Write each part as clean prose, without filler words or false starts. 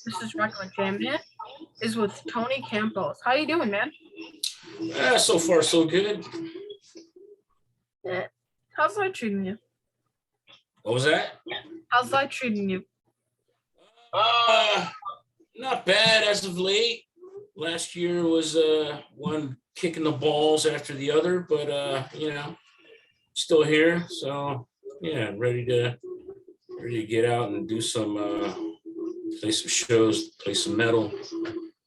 This is Regular Jam Man. Is with Tony Campos. How you doing, man? So far, so good. Yeah. How's life treating you? What was that? How's life treating you? Not bad as of late. Last year was one kicking the balls after the other, but still here. So yeah, ready to get out and do some play some shows, play some metal,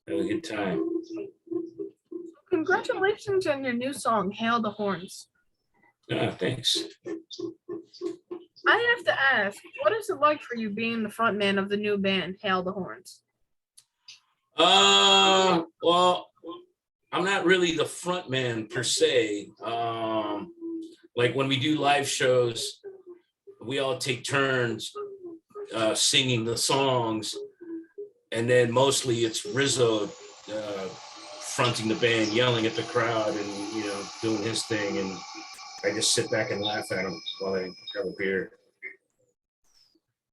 have a good time. Congratulations on your new song, Hail the Horns. Thanks. I have to ask, what is it like for you being the frontman of the new band, Hail the Horns? Well, I'm not really the front man per se. Like when we do live shows, we all take turns singing the songs, and then mostly it's Rizzo fronting the band, yelling at the crowd, and doing his thing, and I just sit back and laugh at him while I have a beer.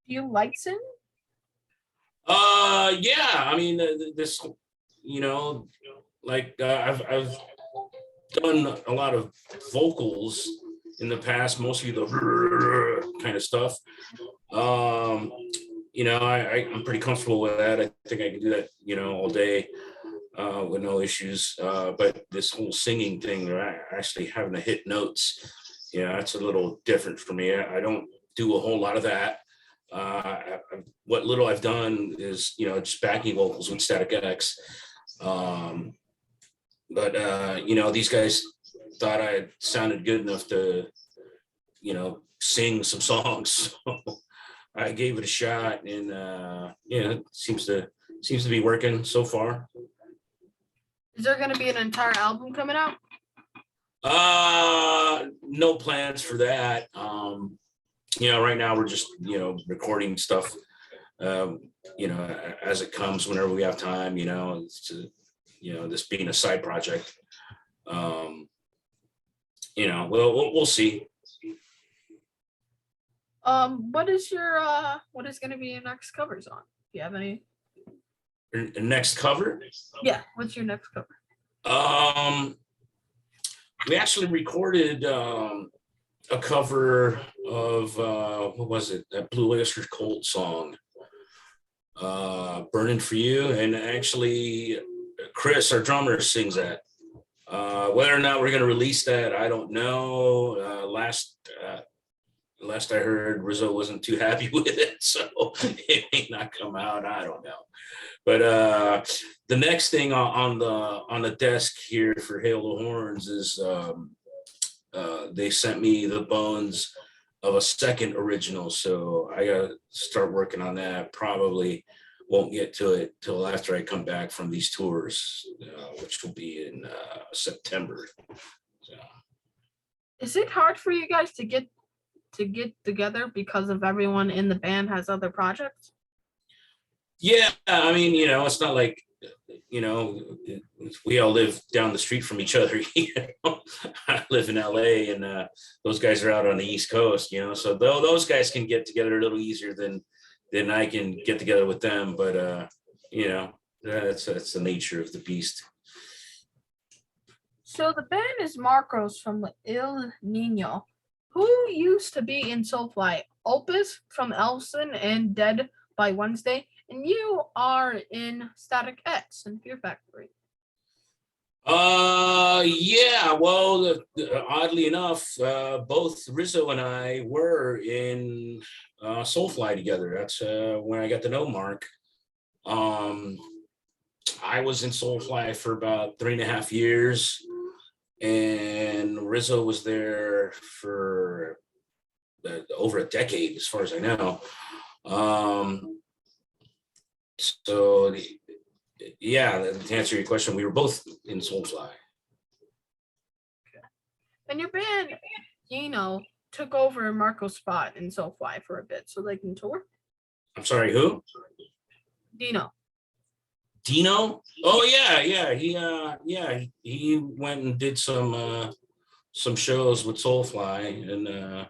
Do you like singing? Yeah. I mean, this, I've done a lot of vocals in the past, mostly the kind of stuff. I'm pretty comfortable with that. I think I can do that, all day with no issues. But this whole singing thing, actually having to hit notes, that's a little different for me. I don't do a whole lot of that. What little I've done is, just backing vocals with Static X. These guys thought I sounded good enough to, sing some songs. So I gave it a shot, and it seems to be working so far. Is there going to be an entire album coming out? No plans for that. Right now we're just, recording stuff, as it comes, whenever we have time, this being a side project. We'll see. What is going to be your next covers on? Do you have any? Next cover? Yeah. What's your next cover? We actually recorded, a cover of what was it? That Blue Oyster Cult song, "Burning for You," and actually, Chris, our drummer, sings that. Whether or not we're going to release that, I don't know. Last I heard, Rizzo wasn't too happy with it, so it may not come out. I don't know. But the next thing on the desk here for Hail the Horns is they sent me the bones of a second original, so I gotta start working on that. Probably won't get to it till after I come back from these tours, which will be in September. So. Is it hard for you guys to get together because of everyone in the band has other projects? Yeah, I mean, it's not like, we all live down the street from each other. I live in LA, and those guys are out on the East Coast, so those guys can get together a little easier than I can get together with them. But that's the nature of the beast. So the band is Marcos from Il Nino, who used to be in Soulfly, Opus from Elson and Dead by Wednesday, and you are in Static X and Fear Factory. Yeah, well, oddly enough, both Rizzo and I were in Soulfly together. That's when I got to know Mark. I was in Soulfly for about 3.5 years, and Rizzo was there for over a decade, as far as I know. So, yeah, to answer your question, we were both in Soulfly. And your band, Dino, took over Marco's spot in Soulfly for a bit so they can tour. I'm sorry, who? Dino. Dino? Oh yeah. He went and did some shows with Soulfly, and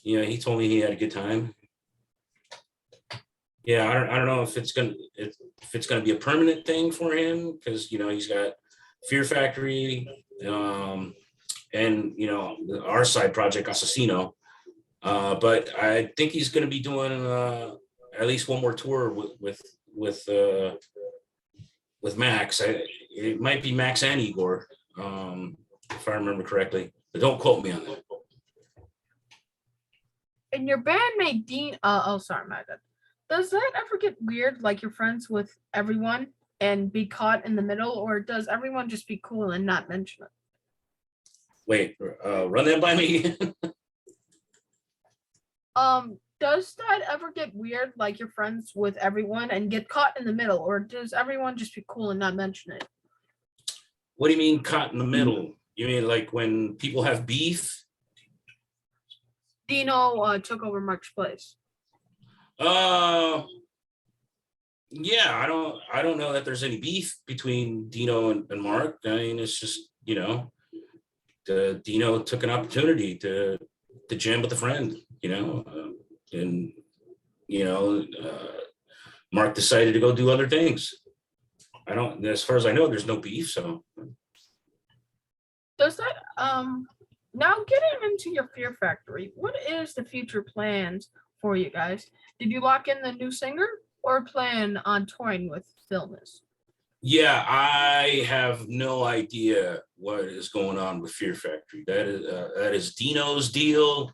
he told me he had a good time. Yeah, I don't know if it's gonna be a permanent thing for him, because he's got Fear Factory, and our side project Assassino. But I think he's gonna be doing at least one more tour with uh, with Max. It might be Max and Igor, if I remember correctly. But don't quote me on that. And your bandmate Dean. Oh, sorry, my bad. Does that ever get weird? Like you're friends with everyone and be caught in the middle, or does everyone just be cool and not mention it? Wait, run that by me. Does that ever get weird? Like you're friends with everyone and get caught in the middle, or does everyone just be cool and not mention it? What do you mean caught in the middle? You mean like when people have beef? Dino took over Mark's place. Uh, yeah, I don't know that there's any beef between Dino and Mark. I mean, it's just, the Dino took an opportunity to jam with a friend, and you know, Mark decided to go do other things. As far as I know, there's no beef. So Does that now getting into your Fear Factory, what is the future plans for you guys? Did you lock in the new singer or plan on touring with Philmas? yeah, I have no idea what is going on with Fear Factory. That is Dino's deal.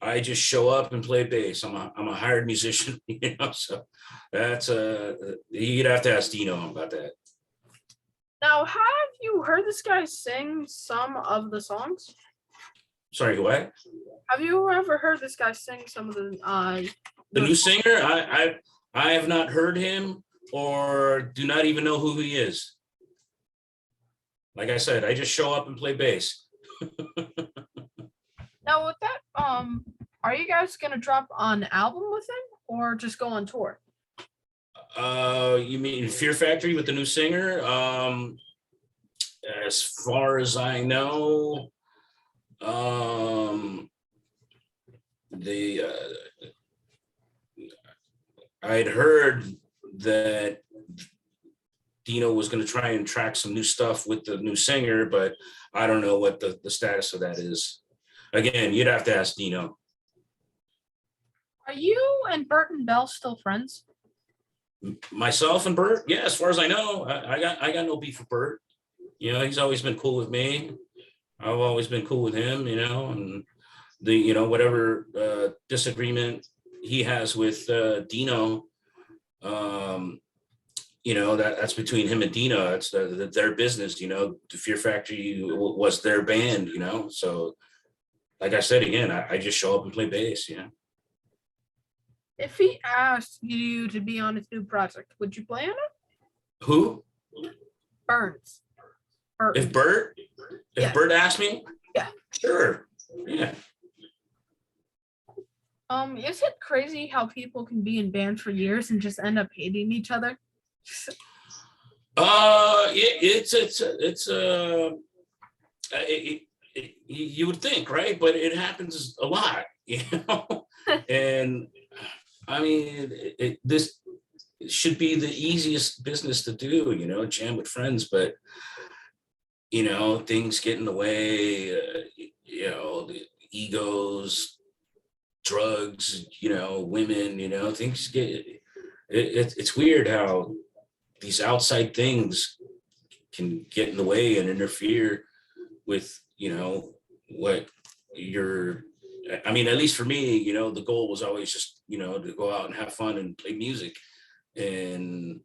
I just show up and play bass. I'm a hired musician, So that's you'd have to ask Dino about that. Now, have you heard this guy sing some of the songs? Sorry, what? Have you ever heard this guy sing some of The new singer? I have not heard him or do not even know who he is. Like I said, I just show up and play bass. Now with that, are you guys gonna drop an album with him or just go on tour? You mean Fear Factory with the new singer? As far as I know, the I'd heard that Dino was going to try and track some new stuff with the new singer, but I don't know what the status of that is. Again, you'd have to ask Dino. Are you and Burton Nell still friends? Myself and Bert, yeah, as far as I know, I got no beef with Bert. He's always been cool with me. I've always been cool with him, and the whatever disagreement he has with Dino, that's between him and Dino. It's their business. The Fear Factory was their band. So like I said again, I just show up and play bass. If he asked you to be on his new project, would you play on it? Who? Burns. If Bert asked me, yeah, sure, yeah. Is it crazy how people can be in bands for years and just end up hating each other? You would think, right? But it happens a lot, and I mean, this should be the easiest business to do, jam with friends, but things get in the way, the egos, drugs, women, things get, it's weird how these outside things can get in the way and interfere with, what I mean, at least for me, the goal was always just, to go out and have fun and play music. And,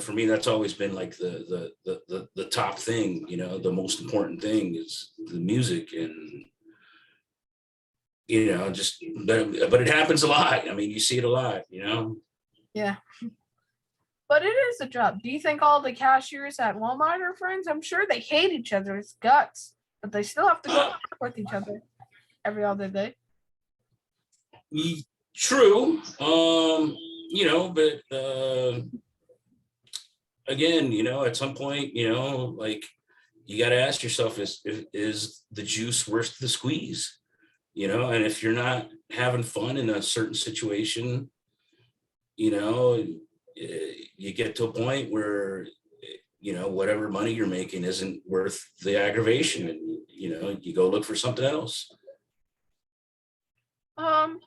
for me, that's always been like the top thing, the most important thing is the music. And, but it happens a lot. I mean, you see it a lot, Yeah. But it is a job. Do you think all the cashiers at Walmart are friends? I'm sure they hate each other's guts, but they still have to go work with each other every other day. True. But again, at some point, like you got to ask yourself, is the juice worth the squeeze? And if you're not having fun in a certain situation, you know, you get to a point where, whatever money you're making isn't worth the aggravation, and, you go look for something else. Um,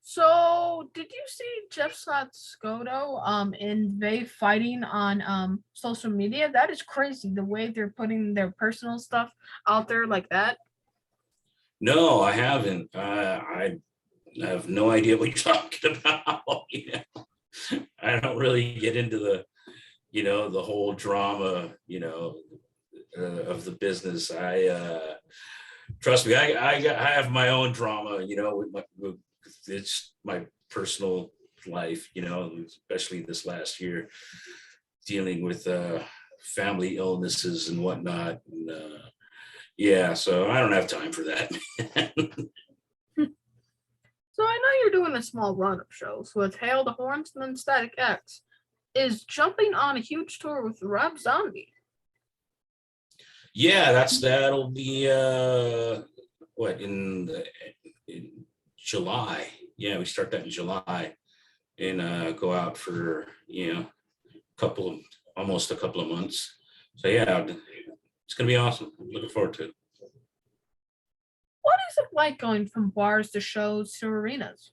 so did you see Jeff Scoto and they fighting on social media? That is crazy the way they're putting their personal stuff out there like that. No, I haven't. I have no idea what you're talking about. I don't really get into the whole drama, of the business. Trust me, I have my own drama, it's my personal life, especially this last year, dealing with family illnesses and whatnot. And yeah, so I don't have time for that. So I know you're doing a small run of shows with Hail the Horns and then Static X. Is jumping on a huge tour with Rob Zombie? Yeah, that'll be what in July. Yeah, we start that in July and go out for almost a couple of months. So yeah, it's gonna be awesome. Looking forward to it. What is it like going from bars to shows to arenas?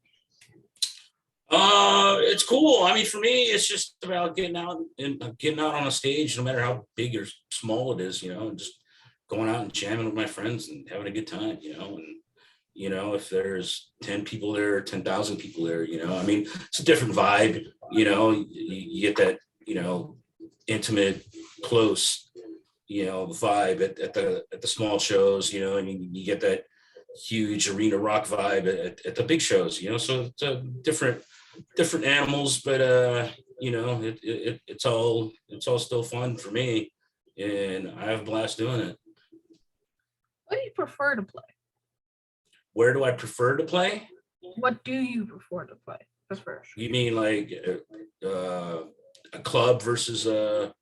It's cool. I mean, for me, it's just about getting out on a stage, no matter how big or small it is, and just going out and jamming with my friends and having a good time, and if there's 10 people there, 10,000 people there, I mean, it's a different vibe, you get that, intimate, close, vibe at the small shows, and you get that huge arena rock vibe at the big shows, so it's a different animals, but it's all still fun for me, and I have a blast doing it. What do you prefer to play? Where do I prefer to play? What do you prefer to play? Prefer? You mean like a club versus an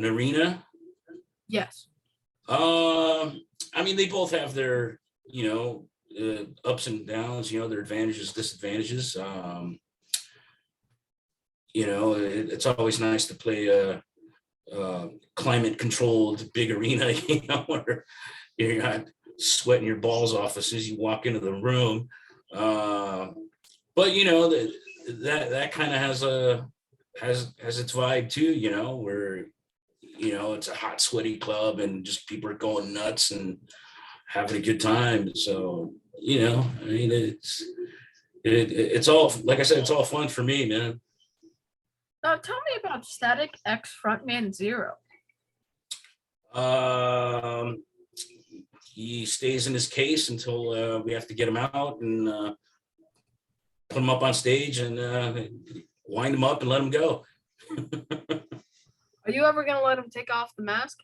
arena? Yes. I mean, they both have their ups and downs, their advantages, disadvantages. It's always nice to play a climate controlled big arena, where you're not sweating your balls off as soon as you walk into the room. But that kind of has its vibe too, where it's a hot, sweaty club and just people are going nuts and having a good time. So, I mean, it's all, like I said, it's all fun for me, man. Now tell me about Static X frontman Zero. He stays in his case until we have to get him out and put him up on stage and wind him up and let him go. Are you ever going to let him take off the mask?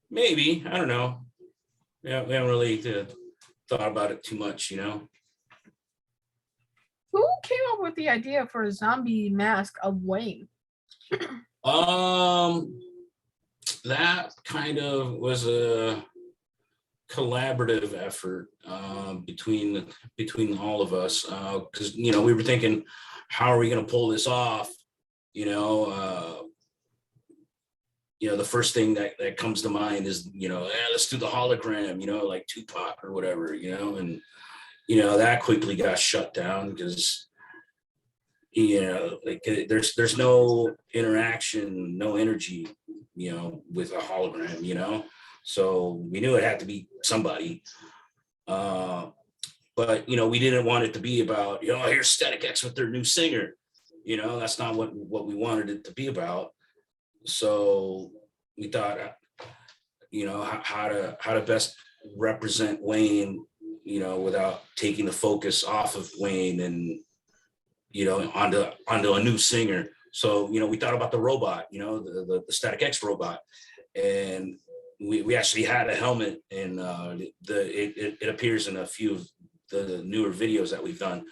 Maybe. I don't know. Yeah, we haven't really thought about it too much, Who came up with the idea for a zombie mask of Wayne? That kind of was a collaborative effort between all of us, because we were thinking, how are we going to pull this off? The first thing that comes to mind is let's do the hologram, like Tupac or whatever, and that quickly got shut down because like there's no interaction, no energy, with a hologram, so we knew it had to be somebody, but we didn't want it to be about here's Static X with their new singer, that's not what we wanted it to be about. So we thought how to best represent Wayne, without taking the focus off of Wayne and onto a new singer. So we thought about the robot, the Static X robot, and we actually had a helmet, and it appears in a few of the newer videos that we've done,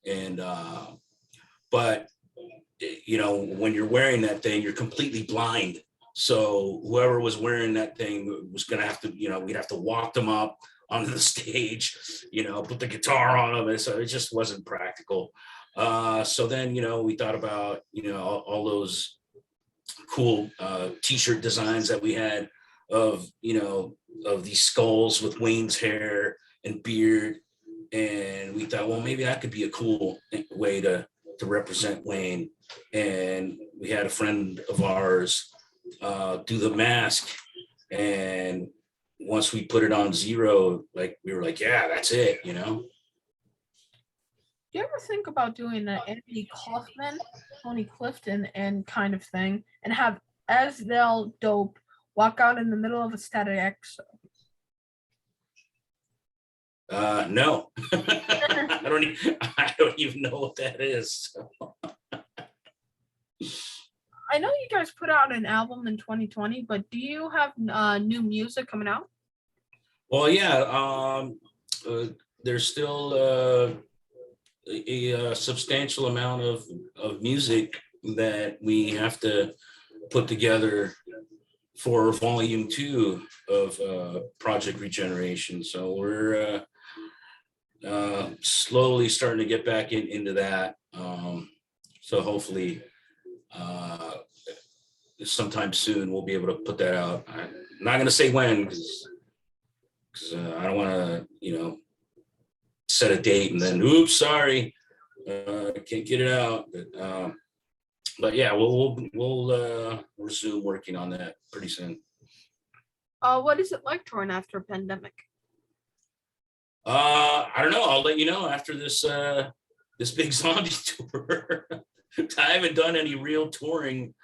and but when you're wearing that thing, you're completely blind. So whoever was wearing that thing was going to have to, we'd have to walk them up onto the stage, put the guitar on them. And so it just wasn't practical. So then, we thought about, all those cool t-shirt designs that we had of, of these skulls with Wayne's hair and beard. And we thought, well, maybe that could be a cool way to represent Wayne. And we had a friend of ours do the mask. And once we put it on Zero, like we were like, yeah, that's it, Do you ever think about doing an Andy Kaufman, Tony Clifton, and kind of thing, and have Edsel Dope walk out in the middle of a Static X? No, I don't even know what that is. So. I know you guys put out an album in 2020, but do you have new music coming out? Well, yeah, there's still a substantial amount of music that we have to put together for volume 2 of Project Regeneration. So we're slowly starting to get back into that. So hopefully sometime soon we'll be able to put that out. I'm not going to say when, because I don't want to, set a date and then, oops, sorry, can't get it out. But yeah, we'll resume working on that pretty soon. What is it like touring after a pandemic? I don't know. I'll let you know after this big zombie tour. I haven't done any real touring,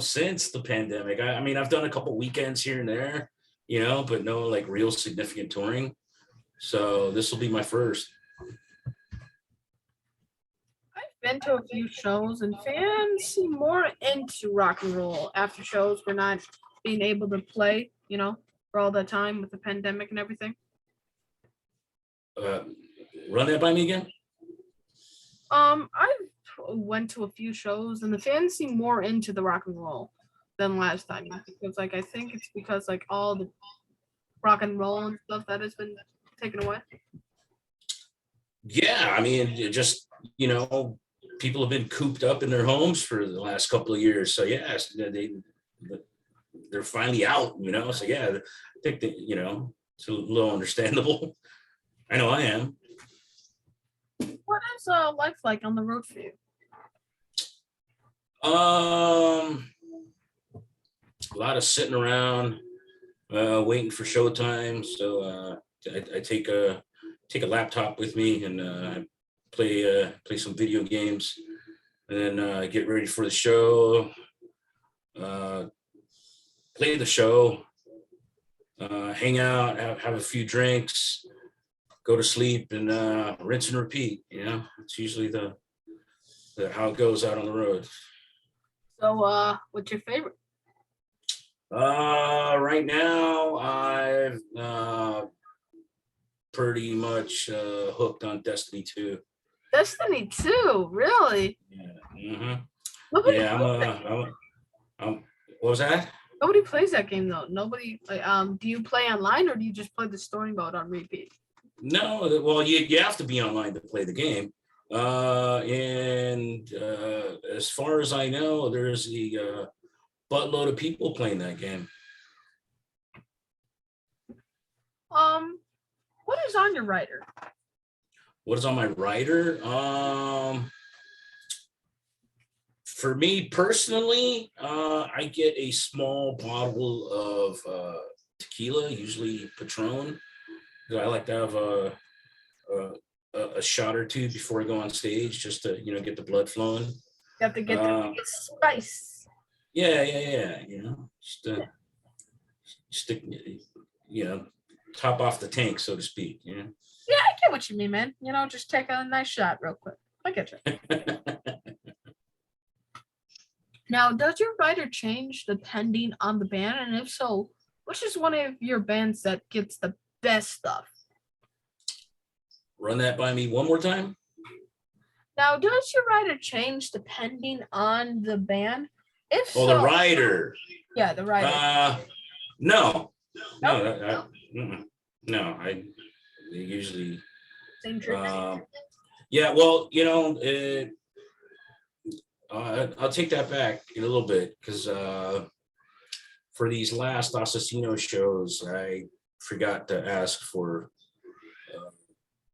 since the pandemic. I mean, I've done a couple weekends here and there, but no like real significant touring. So this will be my first. I've been to a few shows, and fans seem more into rock and roll after shows. We're not being able to play, for all that time with the pandemic and everything. Run that by me again. I've went to a few shows, and the fans seem more into the rock and roll than last time, because I think it's because all the rock and roll and stuff that has been taken away. Yeah, I mean, just people have been cooped up in their homes for the last couple of years. So yeah, they're finally out. So yeah, I think that it's a little understandable. I know I am. What is life like on the road for you? A lot of sitting around, waiting for showtime. So I take a laptop with me and play some video games, and then get ready for the show. Play the show, hang out, have a few drinks, go to sleep, and rinse and repeat. It's usually the how it goes out on the road. So, what's your favorite? Right now, I've pretty much hooked on Destiny 2. Destiny 2, really? Yeah. Mm-hmm. Nobody Yeah, I'm. What was that? Nobody plays that game though. Nobody. Do you play online, or do you just play the story mode on repeat? No, well, you have to be online to play the game. And as far as I know, there's a buttload of people playing that game. What is on your writer? What is on my writer? For me personally, I get a small bottle of tequila, usually Patron. I like to have a shot or two before I go on stage, just to get the blood flowing. You have to get the spice. Yeah. Just to, top off the tank, so to speak. Yeah, I get what you mean, man. Just take a nice shot real quick. I get you. Now, does your writer change depending on the band? And if so, which is one of your bands that gets the best stuff? Run that by me one more time. Now, does your writer change depending on the band? If so, the writer. Yeah, the writer. No. No, I usually. Same tricks. Yeah, well, I'll take that back in a little bit because for these last Assassino shows, I forgot to ask for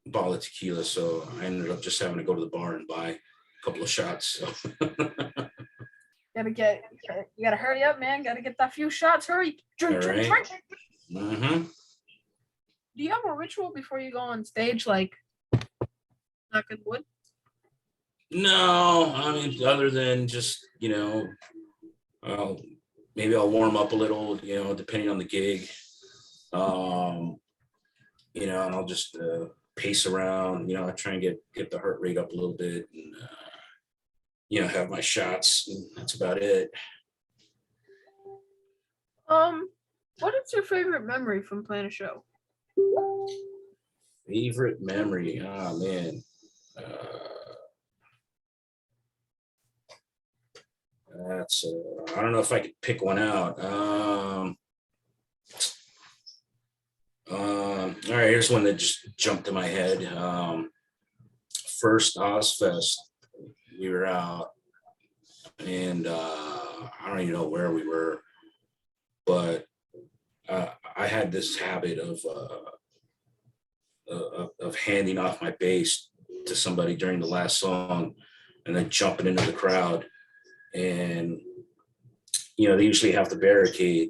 a bottle of tequila, so I ended up just having to go to the bar and buy a couple of shots. So. You gotta hurry up, man. Gotta get that few shots. Hurry. Drink. Mm-hmm. Do you have a ritual before you go on stage, like knocking wood? No, I mean, other than just, maybe I'll warm up a little, depending on the gig. And I'll just pace around, I try and get the heart rate up a little bit and, have my shots. And that's about it. What is your favorite memory from playing a show? Favorite memory? Oh, man. That's I don't know if I could pick one out. All right, here's one that just jumped to my head. First Ozfest, we were out, and I don't even know where we were, but I had this habit of handing off my bass to somebody during the last song, and then jumping into the crowd. And they usually have to barricade,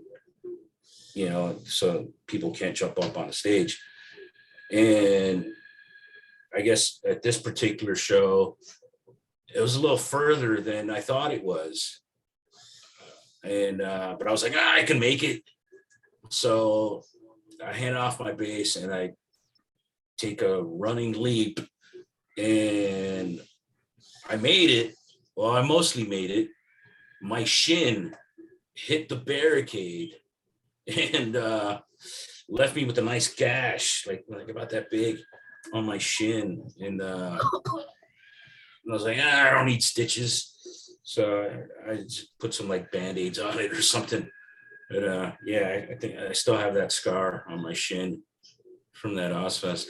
so people can't jump up on the stage. And I guess at this particular show, it was a little further than I thought it was. And but I was like, I can make it. So I hand off my bass and I take a running leap, and I made it. Well, I mostly made it. My shin hit the barricade and left me with a nice gash, like about that big on my shin. And I was like, I don't need stitches. So I just put some like Band-Aids on it or something. But yeah, I think I still have that scar on my shin from that Ozfest.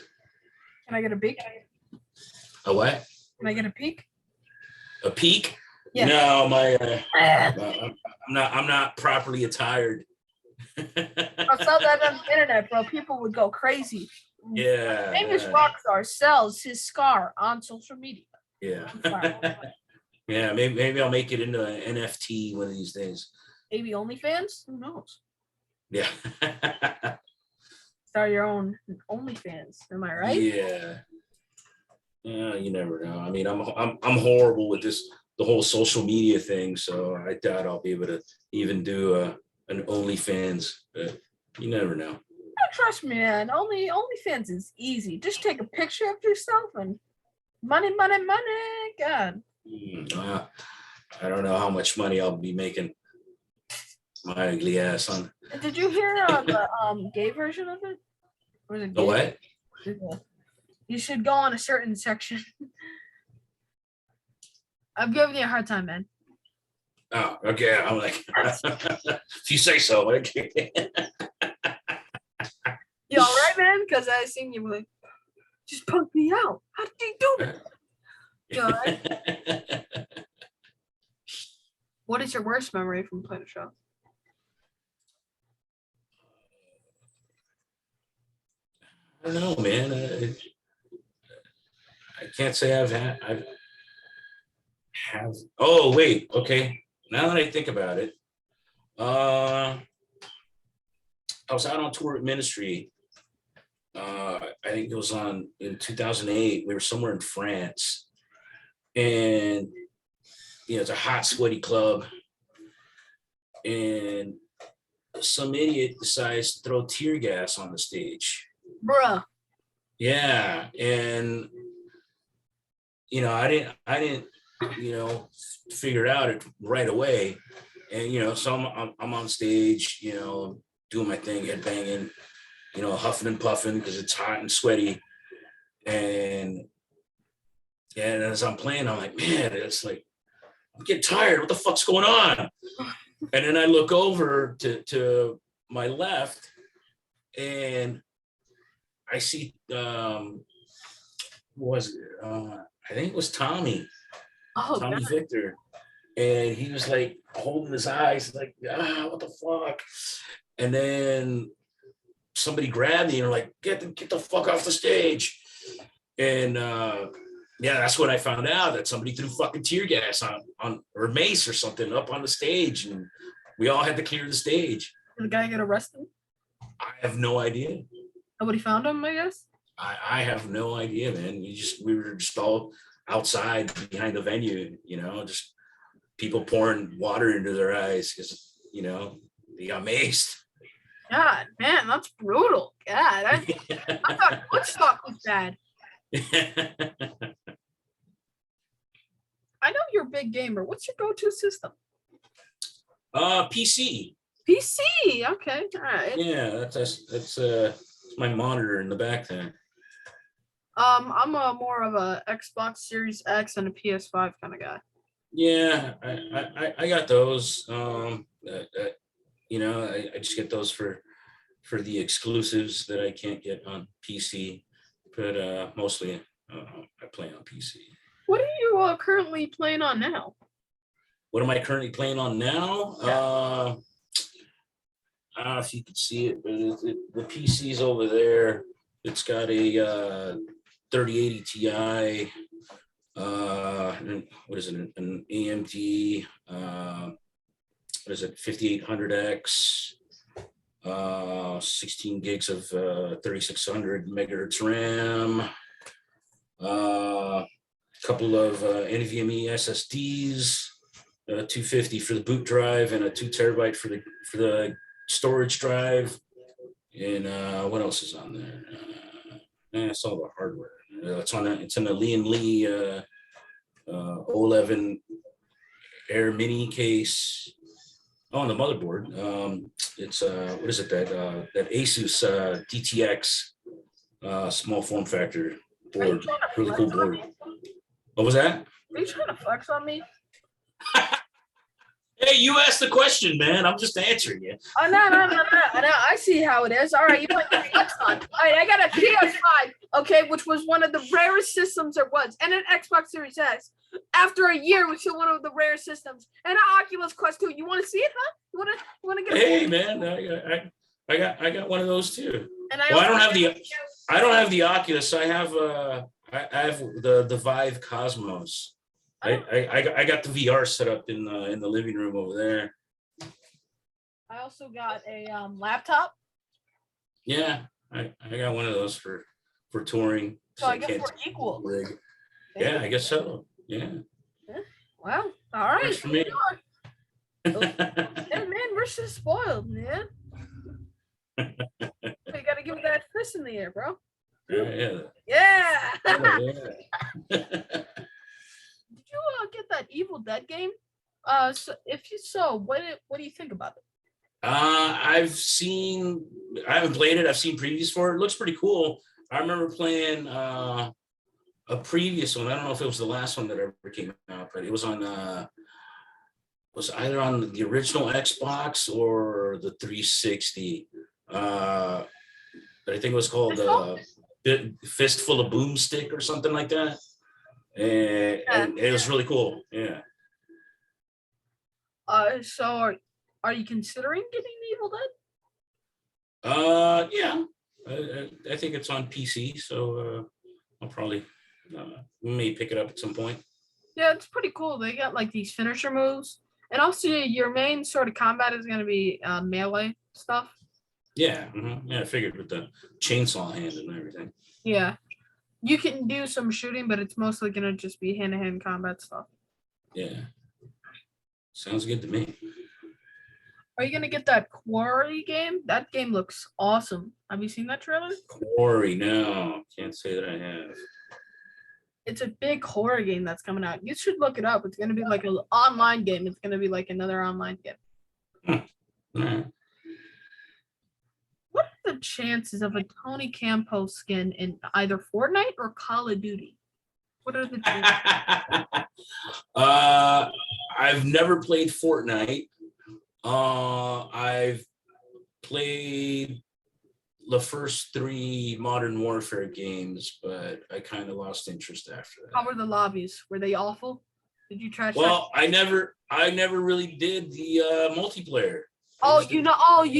Can I get a peek? A what? Can I get a peek? A peek? Yeah. No, I'm not properly attired. I saw that on the internet, bro. People would go crazy. Yeah. Famous rock star sells his scar on social media. Yeah. Yeah, maybe I'll make it into an NFT one of these days. Maybe OnlyFans? Who knows? Yeah. Start your own OnlyFans. Am I right? Yeah. You never know. I mean, I'm horrible with the whole social media thing, so I doubt I'll be able to even do an OnlyFans. But you never know. Trust me, man. OnlyFans is easy. Just take a picture of yourself and money. God. I don't know how much money I'll be making my ugly ass on. Did you hear the gay version of it? Or was it gay? The what? You should go on a certain section. I'm giving you a hard time, man. Oh, okay. I'm like, if you say so. Okay. You all right, man? Because I seen you like, just punk me out. How did you do that? You all right? What is your worst memory from playing a show? I don't know, man. I can't say I've have. Oh, wait. Okay. Now that I think about it, I was out on tour with Ministry. I think it was in 2008. We were somewhere in France, and it's a hot, sweaty club, and some idiot decides to throw tear gas on the stage. Bruh. Yeah, and I didn't figure it out right away, and so I'm on stage, doing my thing, head banging, huffing and puffing because it's hot and sweaty, and as I'm playing, I'm like, man, it's like I'm getting tired. What the fuck's going on? And then I look over to my left, and I see who was it? I think it was Tommy Oh, Tommy God. Victor, and he was like holding his eyes like, what the fuck. And then somebody grabbed me and like, get the fuck off the stage. And yeah, that's when I found out that somebody threw fucking tear gas on or mace or something up on the stage, and we all had to clear the stage. Did the guy get arrested? I have no idea. Nobody found him, I guess. I have no idea, man. We were just all outside behind the venue, just people pouring water into their eyes because they got maced. God, man, that's brutal. God, I thought Woodstock was bad. I know you're a big gamer. What's your go-to system? PC. PC. Okay, all right. Yeah, that's my monitor in the back there. I'm more of a Xbox Series X and a PS5 kind of guy. Yeah, I got those. I just get those for the exclusives that I can't get on PC, but mostly I play on PC. What are you currently playing on now? What am I currently playing on now? Yeah. I don't know if you can see it, but the PC's over there. It's got a 3080 Ti. What is it? An AMD. What is it? 5800X. 16 gigs of 3600 megahertz RAM. A couple of NVMe SSDs. 250 for the boot drive and a 2 terabyte for the storage drive. And what else is on there? That's all the hardware. It's in a Lee O11 Air Mini case. Oh, on the motherboard, it's what is it, that Asus DTX small form factor board, really cool board. What was that? Are you trying to flex on me? Hey, you asked the question, man. I'm just answering you. Oh, no. I see how it is. All right, you want to flex on. All right, I got a PS5, okay, which was one of the rarest systems there was, and an Xbox Series S. After a year, was still one of the rare systems, and an Oculus Quest 2. You want to see it, huh? You want to get? Hey, man, I got one of those too. And I don't have the Oculus. I have the Vive Cosmos. I got the VR set up in the living room over there. I also got a laptop. Yeah, I got one of those for touring. So I guess we're equal. Rig. Yeah, I guess so. Yeah. Well, all right. Works for me. Yeah, man, we're so spoiled, man. You gotta give me that fist in the air, bro. Yeah. Yeah. Yeah. Did you get that Evil Dead game? So if you saw, what do you think about it? I haven't played it. I've seen previews for it. It looks pretty cool. I remember playing a previous one. I don't know if it was the last one that ever came out, but it was on was either on the original Xbox or the 360. But I think it was called Fistful of Boomstick or something like that. And it was really cool. Yeah. So are you considering getting Evil Dead? Yeah. I think it's on PC, so I'll probably may pick it up at some point. Yeah, it's pretty cool. They got like these finisher moves, and also your main sort of combat is going to be melee stuff. Yeah, yeah. I figured with the chainsaw hand and everything. Yeah, you can do some shooting, but it's mostly going to just be hand-to-hand combat stuff. Yeah, sounds good to me. Are you going to get that Quarry game? That game looks awesome. Have you seen that trailer? Quarry, no, can't say that I have. It's a big horror game that's coming out. You should look it up. It's going to be like an online game. It's going to be like another online game. Right. What are the chances of a Tony Campos skin in either Fortnite or Call of Duty? What are the chances? I've never played Fortnite. I've played the first 3 Modern Warfare games, but I kind of lost interest after that. How were the lobbies? Were they awful? Did you trash? Well, I never really did the multiplayer. Oh, you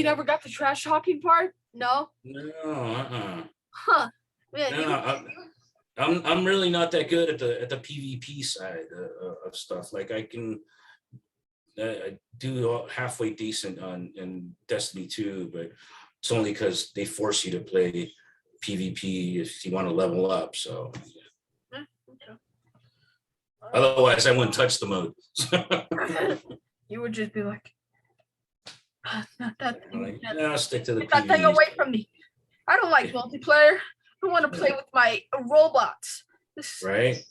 never got the trash talking part? No. No, Huh. Man, no. I'm really not that good at the PvP side of stuff. Like I do halfway decent in Destiny 2, but it's only because they force you to play PvP if you want to level up. So okay. otherwise, I wouldn't touch the mode. You would just be like, not that thing. Like, no, stick to the Get that thing PvE. away from me. I don't like multiplayer. I want to play with my robots. Right?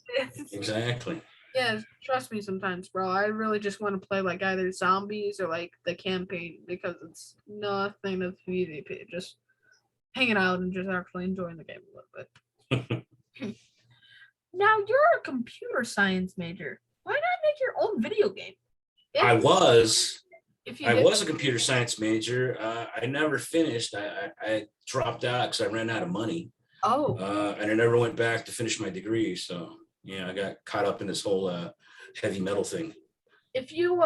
Exactly. Yeah, trust me sometimes, bro. I really just want to play like either zombies or like the campaign because it's nothing of PvP. Just hanging out and just actually enjoying the game a little bit. Now you're a computer science major. Why not make your own video game? I was If you I did, was a computer science major. I never finished. I dropped out because I ran out of money. oh, And I never went back to finish my degree. So yeah, I got caught up in this whole heavy metal thing. if you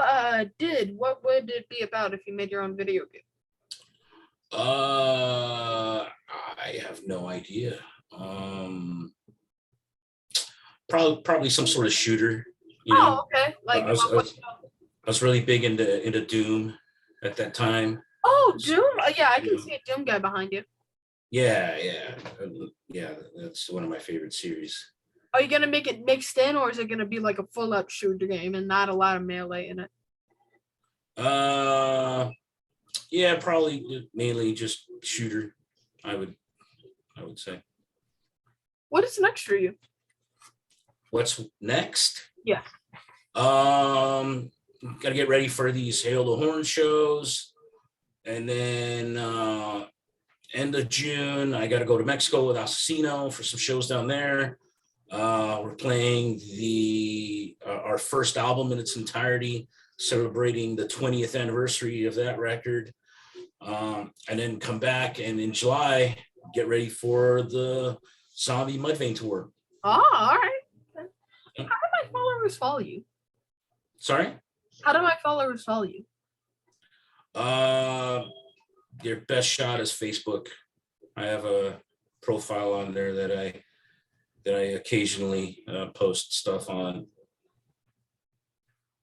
did, what would it be about if you made your own video game? I have no idea. Probably some sort of shooter. You know, Okay. Like, I was really big into Doom at that time. oh, Doom. Yeah, I can Yeah. see a Doom guy behind you. Yeah. That's one of my favorite series. Are you gonna make it mixed in, or is it gonna be like a full-out shooter game and not a lot of melee in it? Yeah, probably mainly just shooter. I would say. What is next for you? What's next? Yeah. Got to get ready for these Hail the Horn shows, and then end of June I got to go to Mexico with Asesino for some shows down there. We're playing our first album in its entirety, celebrating the 20th anniversary of that record, and then come back and in July get ready for the Zombie Mudvayne tour. Oh, all right. How do my followers follow you? Sorry? How do my followers follow you? Your best shot is Facebook. I have a profile on there that I occasionally post stuff on.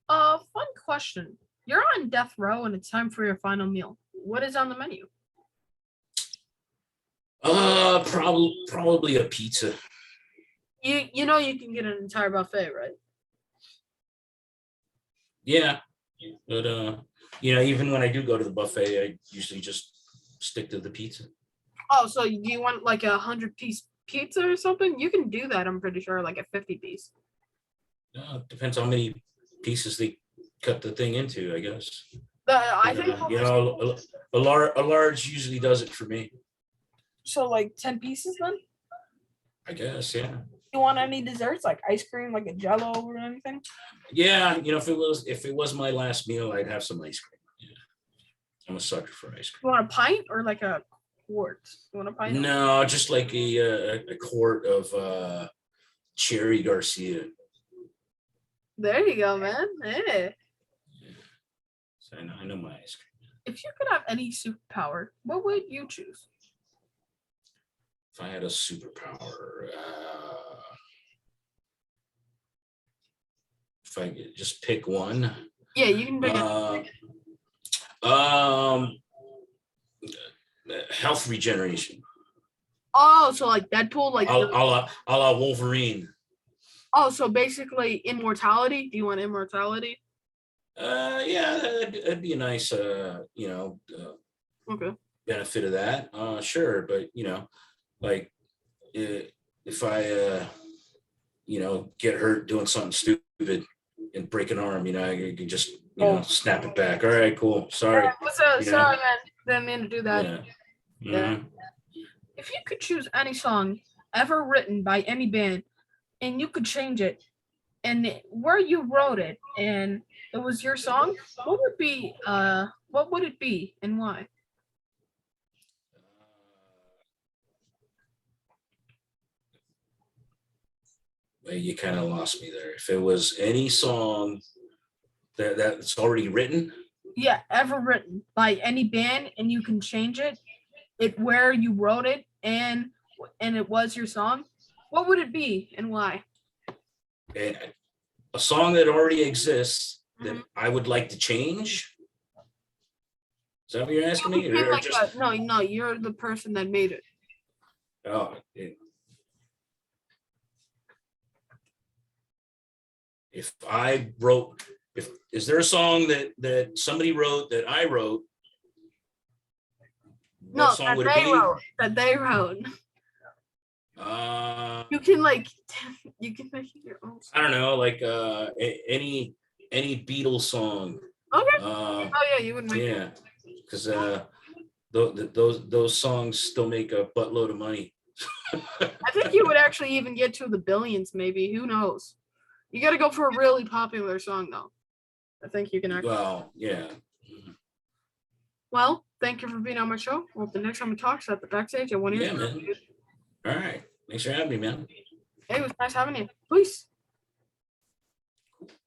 Fun question. You're on death row and it's time for your final meal. What is on the menu? Probably a pizza. You know you can get an entire buffet, right? Yeah, but even when I do go to the buffet, I usually just stick to the pizza. Oh, so do you want like 100-piece pizza or something? You can do that, I'm pretty sure, like a 50-piece. Depends how many pieces they cut the thing into, I guess. I think a large usually does it for me. so. Like 10 pieces then. I guess, yeah. You want any desserts like ice cream, like a Jello or anything? Yeah, if it was my last meal, I'd have some ice cream. Yeah, I'm a sucker for ice cream. You want a pint or like a quart? You want a pint? No, just like a quart of Cherry Garcia. There you go, man. Hey. So I know my ice cream. If you could have any superpower, what would you choose? If I had a superpower, if I could just pick one. Yeah, you can pick health regeneration. Oh, so like Deadpool, like a la Wolverine. Oh, so basically immortality. Do you want immortality? Yeah, that'd be a nice Okay. benefit of that. Sure, but like if I get hurt doing something stupid and break an arm, I can just snap it back. All right, cool. Sorry. Sorry, man. Didn't mean to do that. Yeah. If you could choose any song ever written by any band, and you could change it, and where you wrote it, and it was your song, what would it be, and why? Well, you kind of lost me there. If it was any song that's already written, Yeah, ever written by any band, and you can change it where you wrote it, and it was your song. What would it be and why? a song that already exists that Mhm. I would like to change. Is that what you're asking You me, became or like just? no, you're the person that made it. Oh, if I wrote, if is there a song that somebody wrote that I wrote? What No, song that would it they be? wrote. That they wrote. Uh, You can like, you can make it your own I song. don't know, like any Beatles song. Okay. Uh, Oh yeah, you would make it. yeah, because those songs still make a buttload of money. I think you would actually even get to the billions, maybe. Who knows? You got to go for a really popular song, though. I think you can actually. Well, yeah. Well, thank you for being on my show. Well, the next time we talk is at the backstage at 1 year. Yeah, man. All right. Thanks for having me, man. Hey, it was nice having you. Peace.